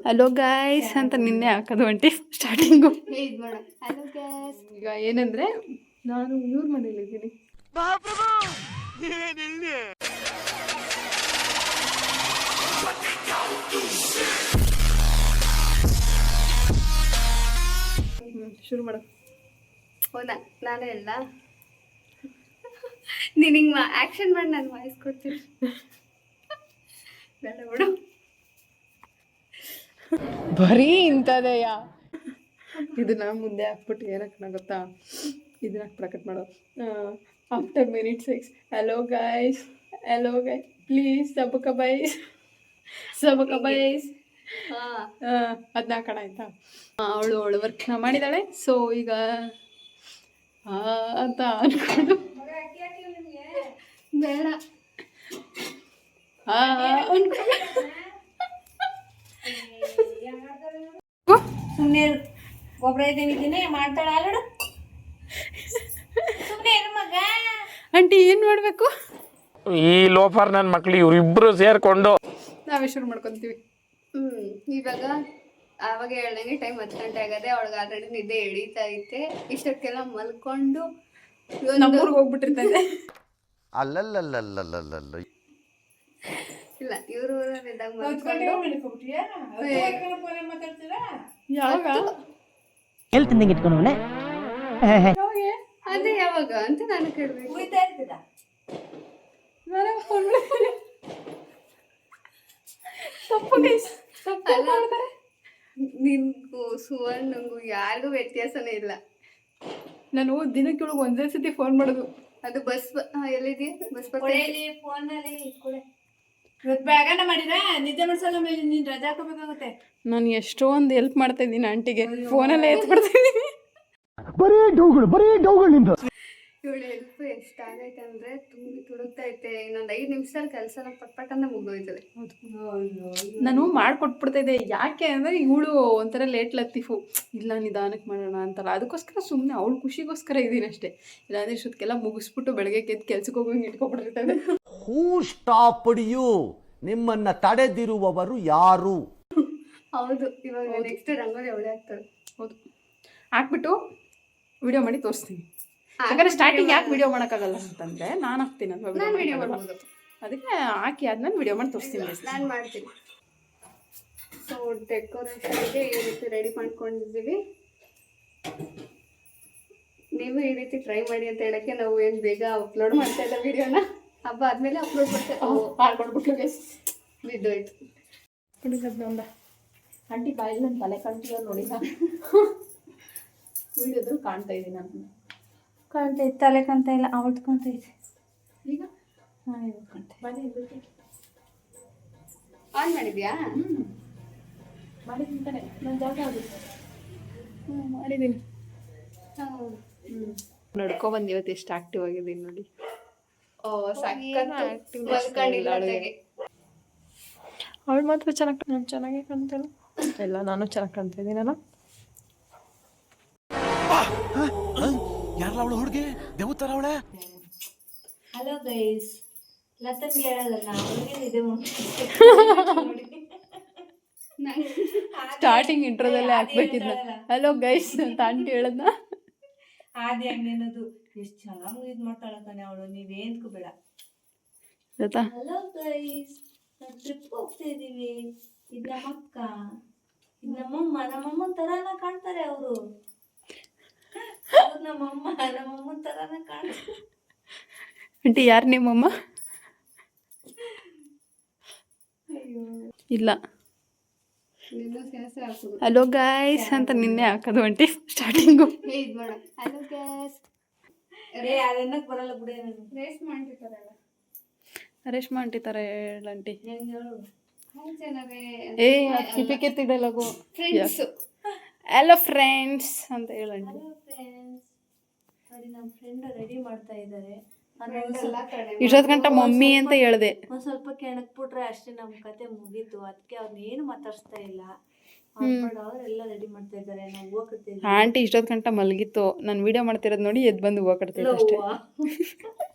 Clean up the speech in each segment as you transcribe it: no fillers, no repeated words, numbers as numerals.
Hello guys ಅಂತ ನಿನ್ನೆ ಹಾಕೋದು ಅಂಟಿ ಸ್ಟಾರ್ಟಿಂಗು. ಈಗ ಏನಂದ್ರೆ ನಾನು ಇವ್ರ ಮನೇಲಿದ್ದೀನಿ. ಶುರು ಮಾಡು. ನಾನು ಎಲ್ಲ ನೀನು ಹಿಂಗೆ ಆ್ಯಕ್ಷನ್ ಮಾಡಿ ನಾನು ವಾಯ್ಸ್ ಕೊಡ್ತೀನಿ. ಬೇಡ ಬಿಡು, ಬರೀ ಇಂಥದೆಯ. ಇದನ್ನ ಮುಂದೆ ಹಾಕ್ಬಿಟ್ಟು ಏನಕ್ಕೆ ಗೊತ್ತಾ, ಇದನ್ನ ಪ್ರಕಟ ಮಾಡೋ after minute 6 hello guys please subscribe ಅದನ್ನ ಹಾಕೋಣ ಆಯ್ತಾ. ಅವಳು ವರ್ಕ್ನ ಮಾಡಿದ್ದಾಳೆ. ಸೊ ಈಗ ಅಂತ ಅನ್ಕೊಂಡು ಬೇಡ ಸುಮ್ಮನೆ ಗೊಬ್ಬರ ಇದ್ದೀನಿ ಮಾಡ್ತಾಳೆ ಆಲೋಡು. ಸುಮ್ಮನೆ ಮಗ ಆಂಟಿ ಏನು ಮಾಡಬೇಕು? ಈ ಲೋಫರ್ ನನ್ನ ಮಕ್ಳು ಇವರಿಬ್ಬರು ಸೇರಿಕೊಂಡು ನಾವೇ ಶುರು ಮಾಡ್ಕೊತೀವಿ. ಇವಾಗ ಆವಾಗ ಹೇಳ್ದಂಗೆ ಟೈಮ್ 10 ಗಂಟೆ ಆಗದೆ. ಅವಳಿಗೆ ಆಲ್ರೆಡಿ ನಿದ್ದೆ ಎಳೀತಾ ಐತೆ. ಇಷ್ಟಕ್ಕೆಲ್ಲ ಮಲ್ಕೊಂಡು ನಮ್ಮೂರ್ಗೆ ಹೋಗ್ಬಿಟ್ಟಿರ್ತದೆ. ಅಲ್ಲಲ್ಲಲ್ಲಲ್ಲಲ್ಲಲ್ಲ ಇಲ್ಲ ಇವ್ರ ಊರಲ್ಲಿದ್ದಾಗ ಮಲ್ಕೊಂಡು ಯಾವಾಗ ಹೇಳ್ತಿದ್ದಂಗೆ ಇಟ್ಕೊಂಡವನೆ ಅದೇ ಯಾವಾಗ ಅಂತ ನಾನು ಕೇಳ್ಬೇಕು. ನಿನ್ಗೂ ಸುವರ್ಣಂಗೂ ಯಾರಿಗೂ ವ್ಯತ್ಯಾಸನೇ ಇಲ್ಲ. ನಾನು ದಿನಕ್ಕೆ ಒಳಗೆ ಒಂದೇ ಸತಿ ಫೋನ್ ಮಾಡೋದು. ಅದು ಬಸ್ ಎಲ್ಲಿದೆಯಾ? ಬಸ್ ಫೋನಲ್ಲಿ ಇವತ್ತು ಬೇಗನೆ ಮಾಡಿದ್ರೆ ನಿದ್ದೆ ಮಾಡ್ಸಲ್ಲ. ಮೇಲೆ ನೀನು ರಜಾ ಹಾಕೋಬೇಕಾಗುತ್ತೆ. ನಾನು ಎಷ್ಟೊಂದು ಹೆಲ್ಪ್ ಮಾಡ್ತಾ ಇದ್ದೀನಿ ಆಂಟಿಗೆ. ಫೋನಲ್ಲೇ ಎತ್ಕೊಡ್ತೀನಿ. ಬರೀ ಡೌಗಳು ನಿಂದು. ಇವಳು ಹೆಲ್ಪ್ ಎಷ್ಟಾಗೈತೆ ಅಂದರೆ ತುಂಬಿ ತುಡುಕ್ತೈತೆ. ಇನ್ನೊಂದು 5 ನಿಮಿಷದಲ್ಲಿ ಕೆಲಸ ಪಟ್ ಅಂತ ಮುಗಿದೋಯ್ತದೆ. ನಾನು ಮಾಡಿಕೊಟ್ಬಿಡ್ತಾ ಇದ್ದೆ. ಯಾಕೆ ಅಂದರೆ ಇವಳು ಒಂಥರ ಲೇಟ್ ಲತ್ತೀಫು, ಇಲ್ಲ ನಿಧಾನಕ್ಕೆ ಮಾಡೋಣ ಅಂತಲ್ಲ. ಅದಕ್ಕೋಸ್ಕರ ಸುಮ್ಮನೆ ಅವಳು ಖುಷಿಗೋಸ್ಕರ ಇದ್ದೀನಿ ಅಷ್ಟೇ. ಇಲ್ಲಾಂದ್ರೆ ಇಷ್ಟೊತ್ತಿಗೆಲ್ಲ ಮುಗಿಸ್ಬಿಟ್ಟು ಬೆಳಗ್ಗೆ ಎದ್ದು ಕೆಲ್ಸಕ್ಕೆ ಹೋಗೋಂಗೆ ಇಟ್ಕೊಬಿಟ್ಟಿರ್ತದೆ. ಹೂ ಸ್ಟಾಪ್ಡ್ ಯು? ನಿಮ್ಮನ್ನ ತಡೆದಿರುವವರು ಯಾರು? ಹೌದು, ಇವಾಗ ನೆಕ್ಸ್ಟ್ ರಂಗೋಲಿ ಅವಳೇ ಆಗ್ತಾಳೆ. ಹೌದು, ಹಾಕ್ಬಿಟ್ಟು ವಿಡಿಯೋ ಮಾಡಿ ತೋರಿಸ್ತೀನಿ. ಯಾಕಂದರೆ ಸ್ಟಾರ್ಟಿಂಗ್ ಯಾಕೆ ವಿಡಿಯೋ ಮಾಡೋಕ್ಕಾಗಲ್ಲ ಅಂತಂದರೆ ನಾನು ಹಾಕ್ತೀನಿ ಅಲ್ವಾ ವಿಡಿಯೋ ಮಾಡ್ಬೋದು. ಅದಕ್ಕೆ ಹಾಕಿ ಆದ್ಮೇಲೆ ವಿಡಿಯೋ ಮಾಡಿ ತೋರಿಸ್ತೀನಿ. ನಾನು ಮಾಡ್ತೀನಿ. ಸೊ ಡೆಕೋರೇಷನ್ಗೆ ಈ ರೀತಿ ರೆಡಿ ಮಾಡ್ಕೊಂಡಿದ್ದೀವಿ. ನೀವು ಈ ರೀತಿ ಟ್ರೈ ಮಾಡಿ ಅಂತ ಹೇಳೋಕ್ಕೆ ನಾವು ಏನು ಬೇಗ ಅಪ್ಲೋಡ್ ಮಾಡ್ತಾ ಇದ್ದ ವಿಡಿಯೋನ ಹಬ್ಬ ಆದಮೇಲೆ ಅಪ್ಲೋಡ್ ಮಾಡ್ತಾ ಮಾಡ್ಕೊಡ್ಬಿಟ್ಟು ಬಿದ್ದೋಯ್ತು. ಒಂದ ಆಂಟಿ ಬಾಯಲ್ಲಿ ನನ್ನ ತಲೆ ಕಾಣ್ತಿಲ್ಲ ನೋಡಿ. ವಿಡಿಯೋದಲ್ಲಿ ಕಾಣ್ತಾ ಇದ್ದೀನಿ ನಾನು. ಕಾಣ್ತೈತೆ, ತಲೆ ಕಾಣ್ತಾ ಇಲ್ಲ, ಅವತ್ತು ಕಾಣ್ತೈತೆ. ಈಗ ಹಾಂ ಇವಾಗ ಕಾಣ್ತೈತೆ. ಬನ್ನಿ ಆನ್ ಮಾಡಿದ್ಯಾ? ಮಾಡಿದ್ದೀನಿ ತಾನೆ, ನನ್ನ ಜಾಗ ಅದು. ಮಾಡಿದ್ದೀನಿ. ನಡ್ಕೊಬಂದು ಇವತ್ತು ಎಷ್ಟು ಆ್ಯಕ್ಟಿವ್ ಆಗಿದ್ದೀನಿ ನೋಡಿ. ಅವಳು ಮಾತ್ರ ಚೆನ್ನಾಗಿ, ನಾನು ಚೆನ್ನಾಗೇ ಕಾಣ್ತೇನೆ. ಎಲ್ಲ ನಾನು ಚೆನ್ನಾಗಿ ಕಾಣ್ತಾ ಇದ್ದೀನಲ್ಲ. ಯಾರಲ್ಲ ಅವಳು ಹುಡುಗಿ ದೇವತರ ಅವಳೆ? ಹಲೋ ಗೈಸ್, ಲತನ್ಗೆ ಹೇಳೋದಲ್ಲ ಅವ್ರಿಗೆ ನಿದ್ದೆ ಸ್ಟಾರ್ಟಿಂಗ್ ಇಂಟ್ರೋದಲ್ಲೇ ಹಾಕ್ಬೇಕಿದ್ನ. ಹಲೋ ಗೈಸ್ ಅಂತ ಆಂಟಿ ಹೇಳದ್ನ. ಆದಿ ಹಂಗೇನದು ಎಷ್ಟು ಚೆನ್ನಾಗಿ ಇದು ಮಾಡ್ತಾಳೆ ಕಣೆ ಅವಳು. ನೀವೇನ್ಕು ಬೇಡ. ಹಲೋ ಗೈಸ್, ನಾವು ಟ್ರಿಪ್ ಹೋಗ್ತಾ ಇದೀವಿ. ಇದು ನಮ್ಮಕ್ಕ, ಇದು ನಮ್ಮಮ್ಮನ ತರಾನ ಕಾಣ್ತಾರೆ ಅವರು. ನಮ್ಮಮ್ಮನ ತರಾನ ಕಾಣ್ತಾರೆ. ಆಂಟಿ ಯಾರು ನಿಮ್ಮಮ್ಮ? ಇಲ್ಲ, ಹಲೋ ಗಾಯ್ಸ್ ಅಂತ ನಿನ್ನೆ ಹಾಕೋದು ಆಂಟಿ ಸ್ಟಾರ್ಟಿಂಗು. ಹಲೋ ಗ್ಯಾಸ್ ಅದನ್ನಕ್ಕೆ ಬರಲ್ಲ ಬಿಡಿ. ರೇಷ್ಮೆ ಅಂಟಿರ್ತಾರಲ್ಲ, ರೇಷ್ಮಾ ಆಂಟಿ ಥರ ಹೇಳಂಟಿ. ಏ ಕಿಪಿಕೆತ್ತಿಡಲಗು ಫ್ರೆಂಡ್ಸ್. ಹಲೋ ಫ್ರೆಂಡ್ಸ್ ಅಂತ ಹೇಳಂಟಿ. ಹಲೋ ಫ್ರೆಂಡ್ಸ್, ನೋಡಿ ನಮ್ಮ ಫ್ರೆಂಡ್ ರೆಡಿ ಮಾಡ್ತಾ ಇದ್ದಾರೆ. ಇಷ್ಟೊತ್ತು ಗಂಟ ಮಮ್ಮಿ ಅಂತ ಹೇಳಿದೆ. ಒಂದು ಸ್ವಲ್ಪ ಕೆಣಕ್ಬಿಟ್ರೆ ಅಷ್ಟೇ ನಮ್ಮ ಕತೆ ಮುಗೀತು. ಅದಕ್ಕೆ ಅವ್ರನ್ನೇನು ಮಾತಾಡ್ಸ್ತಾ ಇಲ್ಲ. ಅವರೆಲ್ಲ ರೆಡಿ ಮಾಡ್ತಾ ಇದ್ದಾರೆ. ನಾವು ಹೂವು ಕಟ್ತಿದ್ದೀವಿ. ಆಂಟಿ ಇಷ್ಟೊತ್ತು ಗಂಟ ಮಲಗಿತ್ತು. ನಾನು ವಿಡಿಯೋ ಮಾಡ್ತಿರೋದು ನೋಡಿ ಎದ್ದು ಬಂದು ಹೂವು ಕಟ್ತಿದ್ದೆ ಅಷ್ಟೇ.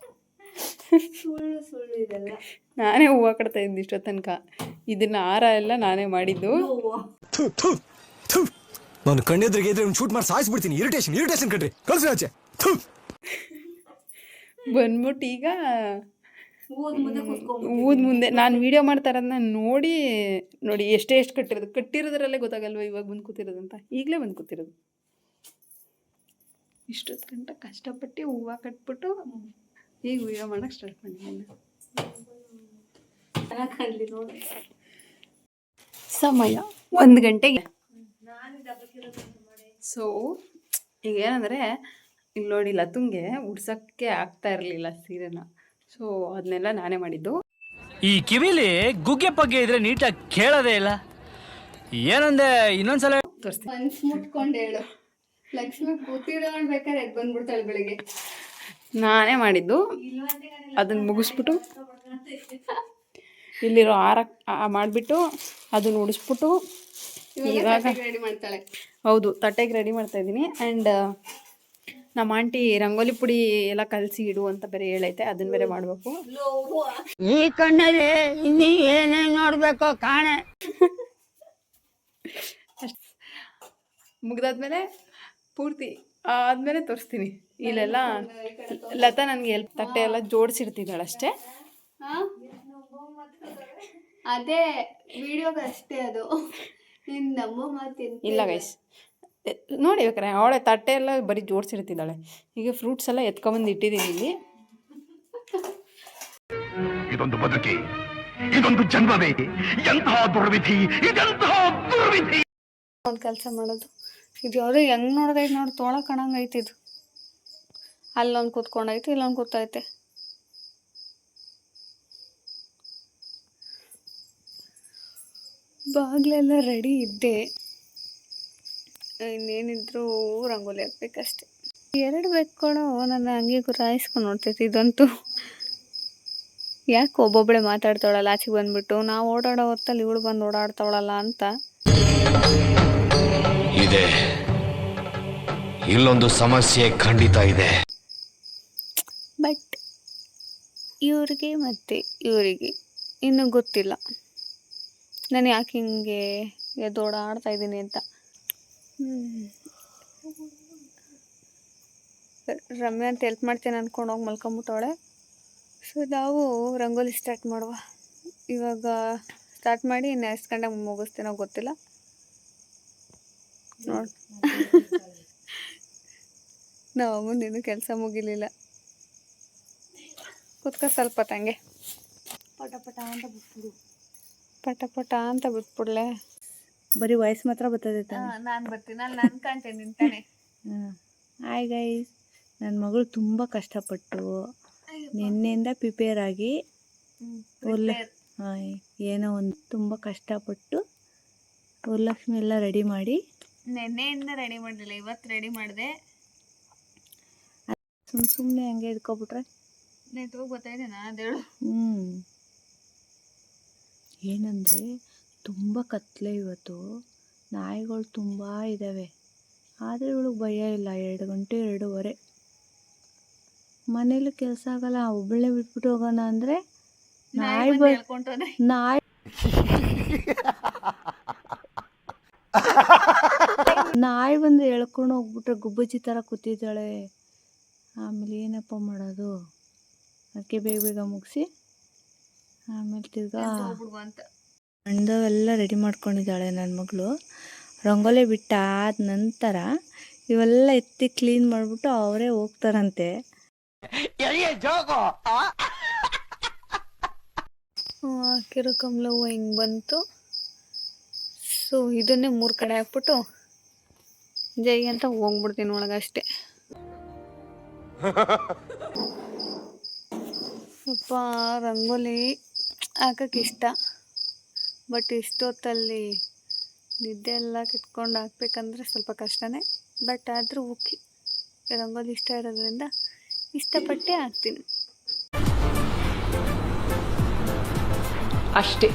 ಸುಳ್ಳು ಸುಳ್ಳು ಇದೆಲ್ಲ. ನಾನೇ ಹೂವು ಕಟ್ತಾ ಇದ್ದೆ ಇಷ್ಟೋ ತನಕ. ಇದನ್ನ ಹಾರ ಎಲ್ಲ ನಾನೇ ಮಾಡಿದ್ದು. ನಾನು ಕಣ್ಣೆದ್ರಿಗೆ ಇದ್ರೆ ಶೂಟ್ ಮಾಡಿ ಸಾಯಿಸ್ಬಿಡ್ತೀನಿ. ಇರಿಟೇಷನ್ ಕಣ್ರಿ, ಕಳ್ಸಿ ಆಚೆ. ಬಂದ್ಬಿಟ್ಟು ಈಗ ಊದ್ ಮುಂದೆ ಕೂತ್ಕೊಂಡ್ ಊದ್ ಮುಂದೆ ನಾನು ವಿಡಿಯೋ ಮಾಡ್ತಾ ಇರೋದನ್ನ ನೋಡಿ ಎಷ್ಟು ಕಟ್ಟಿರೋದ್ರಲ್ಲೇ ಗೊತ್ತಾಗಲ್ವ ಇವಾಗ ಬಂದು ಕೂತಿರೋದಂತ. ಈಗಲೇ ಬಂದು ಕೂತಿರೋದು. ಇಷ್ಟೊತ್ತು ಗಂಟ ಕಷ್ಟಪಟ್ಟು ಹೂವು ಕಟ್ಬಿಟ್ಟು ಈಗ ವಿಡಿಯೋ ಮಾಡೋಕ್ಕೆ ಸ್ಟಾರ್ಟ್ ಮಾಡಿದ್ದೀನಿ. ಚೆನ್ನಾಗಿ ಕಾಣ್ಲಿ ನೋಡಿ. ಸಮಯ 1 ಗಂಟೆಗೆ. ಸೊ ಈಗ ಏನಂದರೆ ಇಲ್ಲಿ ನೋಡಿ ಲತುಂಗೆ ಉಡ್ಸೋಕ್ಕೆ ಆಗ್ತಾ ಇರಲಿಲ್ಲ ಸೀರೆನ. ಸೊ ಅದನ್ನೆಲ್ಲ ನಾನೇ ಮಾಡಿದ್ದು. ಈ ಕಿವಿಲಿ ಗುಗ್ಗೆ ಪಗ್ಗೆ ಇದ್ರೆ ನೀಟಾಗಿ ಕೇಳೋದೇ ಇಲ್ಲ. ಏನಂದೆ ಇನ್ನೊಂದ್ಸಲ ತೋರಿಸ್ತೀನಿ. ಮನ್ಸ್ ಮುಟ್ಕೊಂಡು ಹೇಳು. ಲಕ್ಷ್ಮಿ ಕೂತಿರೋಳ್ಬೇಕಾದ್ರೆ ಎದ್ದು ಬಂದ್ಬಿಡ್ತಾಳೆ ಬೆಳಿಗ್ಗೆ. ನಾನೇ ಮಾಡಿದ್ದು. ಅದನ್ನು ಮುಗಿಸ್ಬಿಟ್ಟು ಇಲ್ಲಿರೋ ಹಾರ ಮಾಡಿಬಿಟ್ಟು ಅದನ್ನು ಉಡಿಸ್ಬಿಟ್ಟು ಇವಾಗ ರೆಡಿ ಮಾಡ್ತಾಳೆ. ಹೌದು, ತಟ್ಟೆಗೆ ರೆಡಿ ಮಾಡ್ತಾ ಇದ್ದೀನಿ. ಆ್ಯಂಡ್ ನಮ್ಮ ಆಂಟಿ ರಂಗೋಲಿ ಪುಡಿ ಎಲ್ಲ ಕಲಸಿ ಇಡು ಅಂತ ಬೇರೆ ಹೇಳೈತೆ, ಅದನ್ನ ಬೇರೆ ಮಾಡಬೇಕು. ಈ ಕಣ್ಣಲ್ಲಿ ಇನ್ನೀ ಏನೇನು ನೋಡ್ಬೇಕೋ ಕಾಣೆ. ಮುಗ್ದಾದ್ಮೇಲೆ ಪೂರ್ತಿ ಆದಮೇಲೆ ತೋರಿಸ್ತೀನಿ. ಇಲ್ಲೆಲ್ಲ ಲತಾ ನನಗೆ ತಟ್ಟೆ ಎಲ್ಲ ಜೋಡಿಸಿರ್ತಿದ್ದಾಳೆ ಅಷ್ಟೇ. ಅದೇ ವಿಡಿಯೋಗೆ ಅಷ್ಟೇ ಅದು. ನೀನು ನಮ್ಮ ಮಾತೇನು ಇಲ್ಲ ಗೈಸ್, ನೋಡಿ ಬೇಕಾರೆ ಅವಳೆ ತಟ್ಟೆ ಎಲ್ಲ ಬರೀ ಜೋಡಿಸಿರ್ತಿದ್ದಾಳೆ. ಈಗ ಫ್ರೂಟ್ಸ್ ಎಲ್ಲ ಎತ್ಕೊಂಬಂದು ಇಟ್ಟಿದ್ದೀನಿ ಇಲ್ಲಿ. ಇದೊಂದು ಬದುಕಿ, ಇದೊಂದು ಜನ್ಮವೇ, ಎಂತಹ ದುರ್ವಿಧಿ, ಇದೆಂತಹ ದುರ್ವಿಧಿ. ಒಂದು ಕೆಲಸ ಮಾಡೋದು. ಇದು ಯಾವುದೋ ಹೆಂಗೆ ನೋಡಿದ್ರೆ ನೋಡಿ ತೋಳ ಕಣಂಗೆ ಐತಿ. ಇದು ಅಲ್ಲೊಂದು ಕೂತ್ಕೊಂಡೈತಿ, ಇಲ್ಲೊಂದು ಕೂತೈತೆ. ಬಾಗಿಲೆಲ್ಲ ರೆಡಿ ಇದ್ದೆ. ಇನ್ನೇನಿದ್ರು ರಂಗೋಲಿ ಹಾಕ್ಬೇಕಷ್ಟೆ. 2 ಬೆಕ್ಕೊಂಡು ನನ್ನ ಹಂಗೆ ಗುರಾಯಿಸ್ಕೊಂಡು ನೋಡ್ತೈತಿ. ಇದಂತೂ ಯಾಕೆ ಒಬ್ಬೊಬ್ಬಳೆ ಮಾತಾಡ್ತಾವಳಲ್ಲ ಆಚೆಗೆ ಬಂದ್ಬಿಟ್ಟು, ನಾವು ಓಡಾಡೋ ಹೊತ್ತಲ್ಲಿ ಇವಳು ಬಂದು ಓಡಾಡ್ತಾವಳಲ್ಲ ಅಂತ. ಇದೆ, ಇಲ್ಲೊಂದು ಸಮಸ್ಯೆ ಖಂಡಿತ ಇದೆ. ಬಟ್ ಇವ್ರಿಗೆ ಮತ್ತು ಇವರಿಗೆ ಇನ್ನೂ ಗೊತ್ತಿಲ್ಲ ನಾನು ಯಾಕೆ ಹಿಂಗೆ ಎದ್ದೋಡಾಡ್ತಾ ಇದ್ದೀನಿ ಅಂತ. ರಮ್ಯಾ ಅಂತ ಹೆಲ್ಪ್ ಮಾಡ್ತೇನೆ ಅಂದ್ಕೊಂಡು ಹೋಗಿ ಮಲ್ಕೊಂಬಿಟ್ಟವಳೆ. ಸೊ ನಾವು ರಂಗೋಲಿ ಸ್ಟಾರ್ಟ್ ಮಾಡುವ. ಇವಾಗ ಸ್ಟಾರ್ಟ್ ಮಾಡಿ ಇನ್ನು ಎಷ್ಟು ಗಂಟೆಗೆ ಮುಗಿಸ್ತೀನೋ ಗೊತ್ತಿಲ್ಲ. ನೋಡಿ ನಾವು ಮುಂದಿನ ಕೆಲಸ ಮುಗಿಲಿಲ್ಲ. ಕೂತ್ಕೊ ಸ್ವಲ್ಪ ತಂಗೆ. ಪಟ ಪಟ ಅಂತ ಬಿಟ್ಬಿಡು. ಪಟ ಪಟ ಅಂತ ಬಿಟ್ಬಿಡ್ಲೆ. ಬರೀ ವಾಯ್ಸ್ ಮಾತ್ರ ಬರ್ತದೆ ತಾನೆ. ನಾನು ಬರ್ತೀನಿ, ನಾನು ಕಾಣ್ತೇನೆ ನಿಂತಾನೆ. ಹಾಯ್ ಗೈಸ್, ನನ್ನ ಮಗಳು ತುಂಬ ಕಷ್ಟಪಟ್ಟು ನಿನ್ನೆಯಿಂದ ಪ್ರಿಪೇರ್ ಆಗಿ ಏನೋ ಒಂದು ತುಂಬ ಕಷ್ಟಪಟ್ಟು ವರಲಕ್ಷ್ಮಿ ಎಲ್ಲ ರೆಡಿ ಮಾಡಿ. ನೆನ್ನೆಯಿಂದ ರೆಡಿ ಮಾಡಲಿಲ್ಲ, ಇವತ್ತು ರೆಡಿ ಮಾಡಿದೆ. ಸುಮ್ಮನೆ ಹಂಗೆ ಇಟ್ಕೊಬಿಟ್ರೆ ನೆಟ್ವರ್ಕ್ ಗೊತ್ತಾಯ್ತೇನಾ ಅದೇಳು. ಏನಂದರೆ ತುಂಬ ಕತ್ಲೆ ಇವತ್ತು, ನಾಯಿಗಳು ತುಂಬ ಇದ್ದಾವೆ. ಆದರೆ ಇವಳಿಗೆ ಭಯ ಇಲ್ಲ. 2 ಗಂಟೆ 2:15 ಮನೇಲಿ ಕೆಲಸ ಆಗಲ್ಲ. ಒಬ್ಬಳೇ ಬಿಟ್ಬಿಟ್ಟು ಹೋಗೋಣ ಅಂದರೆ ನಾಯಿ ನಾಯಿ ಬಂದು ಎಳ್ಕೊಂಡು ಹೋಗ್ಬಿಟ್ರೆ ಗುಬ್ಬಚ್ಚಿ ಥರ ಕೂತಿದ್ದಾಳೆ. ಆಮೇಲೆ ಏನಪ್ಪ ಮಾಡೋದು? ಅದಕ್ಕೆ ಬೇಗ ಬೇಗ ಮುಗಿಸಿ ಆಮೇಲೆ ತಿರ್ಗಾ ಅಂಡವೆಲ್ಲ ರೆಡಿ ಮಾಡ್ಕೊಂಡಿದ್ದಾಳೆ ನನ್ನ ಮಗಳು. ರಂಗೋಲಿ ಬಿಟ್ಟಾದ ನಂತರ ಇವೆಲ್ಲ ಎತ್ತಿ ಕ್ಲೀನ್ ಮಾಡಿಬಿಟ್ಟು ಅವರೇ ಹೋಗ್ತಾರಂತೆ. ಹಾಕಿರೋ ಕಮಲ ಹೂವು ಹಿಂಗೆ ಬಂತು. ಸೊ ಇದನ್ನೇ 3 ಕಡೆ ಹಾಕ್ಬಿಟ್ಟು ಜೈ ಅಂತ ಹೋಗ್ಬಿಡ್ತೀನಿ ಒಳಗಷ್ಟೇ. ಸ್ವಲ್ಪ ರಂಗೋಲಿ ಹಾಕಕ್ಕೆ ಇಷ್ಟ, ಬಟ್ ಇಷ್ಟೊತ್ತಲ್ಲಿ ನಿದ್ದೆ ಎಲ್ಲ ಕಿತ್ಕೊಂಡು ಹಾಕ್ಬೇಕಂದ್ರೆ ಸ್ವಲ್ಪ ಕಷ್ಟನೇ. ಬಟ್ ಆದರೂ ಓಕೆ, ರಂಗೋಲಿ ಇಷ್ಟ ಇರೋದ್ರಿಂದ ಇಷ್ಟಪಟ್ಟೆ ಹಾಕ್ತೀನಿ ಅಷ್ಟೇ.